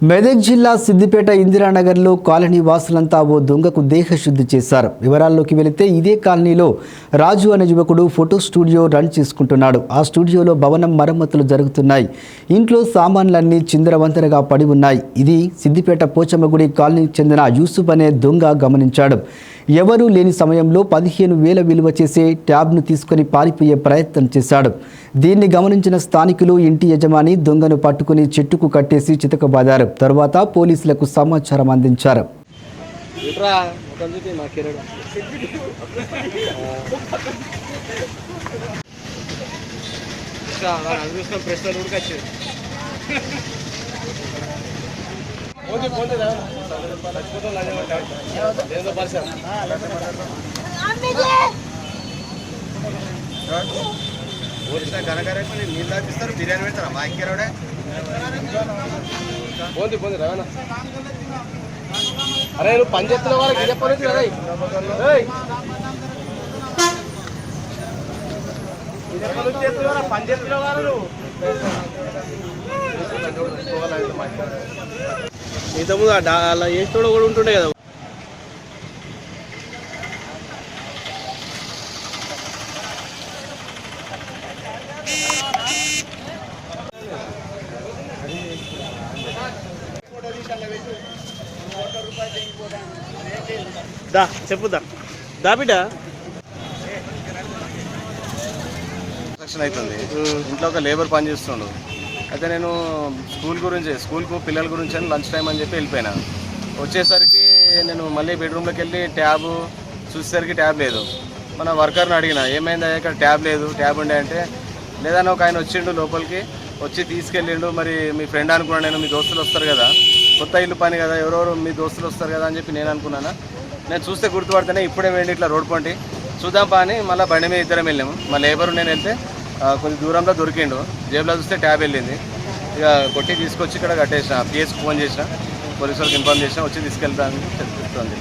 మెదక్ జిల్లా సిద్దిపేట ఇందిరానగర్లో కాలనీ వాసులంతా ఓ దొంగకు దేహశుద్ధి చేశారు. వివరాల్లోకి వెళితే ఇదే కాలనీలో రాజు అనే యువకుడు ఫోటో స్టూడియో రన్ చేసుకుంటున్నాడు. ఆ స్టూడియోలో భవనం మరమ్మతులు జరుగుతున్నాయి. ఇంట్లో సామాన్లన్నీ చిందరవందరగా పడి ఉన్నాయి. ఇది సిద్దిపేట పోచమ్మగుడి కాలనీకి చెందిన యూసుఫ్ అనే దొంగ గమనించాడు. ఎవరూ లేని సమయంలో 15,000 విలువ చేసే ట్యాబ్ను తీసుకుని పారిపోయే ప్రయత్నం చేశాడు. దీన్ని గమనించిన స్థానికులు ఇంటి యజమాని దొంగను పట్టుకుని చెట్టుకు కట్టేసి చితకబాదారు. తరువాత పోలీసులకు సమాచారం అందించారు. నీళ్ళు తాపిస్తారు, బిర్యానీ పెడతారా మా ఇంకెరవడే పోంది రవాణా. అరే నువ్వు పని చేస్తున్న వాళ్ళకి చెప్పలేదు కదా, పని చేస్తున్న వాళ్ళు ఇంతకుముందు అలా వేసుకోవడం కూడా ఉంటుండే కదా. దా చెప్పుదా దా బిడ్డ కన్స్ట్రక్షన్ అవుతుంది. ఇంట్లో ఒక లేబర్ పని చేస్తుండు. అయితే నేను స్కూల్కు పిల్లల గురించి అని లంచ్ టైం అని చెప్పి వెళ్ళిపోయినా. వచ్చేసరికి నేను మళ్ళీ బెడ్రూమ్లోకి వెళ్ళి ట్యాబ్ చూసేసరికి ట్యాబ్ లేదు. మన వర్కర్ని అడిగిన ఏమైందా ఇక్కడ ట్యాబ్ లేదు, ట్యాబ్ ఉండే అంటే లేదన్నా ఒక ఆయన వచ్చిండు లోపలికి వచ్చి తీసుకెళ్ళిండు. మరి మీ ఫ్రెండ్ అనుకున్నాను నేను, మీ దోస్తులు వస్తారు కదా, కొత్త ఇల్లు పని కదా, ఎవరెవరు మీ దోస్తులు వస్తారు కదా అని చెప్పి నేను అనుకున్నాను. నేను చూస్తే గుర్తుపడితేనే ఇప్పుడే వెళ్ళి ఇట్లా రోడ్ పంటి చూద్దాం పా అని మళ్ళీ బండి మీద ఇద్దరం వెళ్ళాము. మా లేబరు నేను వెళ్తే కొంచెం దూరంలో దొరికిండు. జేబులో చూస్తే ట్యాబ్ వెళ్ళింది. ఇక కొట్టి తీసుకొచ్చి ఇక్కడ కట్టేసిన. పిఎస్కి ఫోన్ చేసిన, పోలీసు వాళ్ళకి ఇన్ఫార్మ్ చేసిన, వచ్చి తీసుకెళ్తానని చెప్తుంది.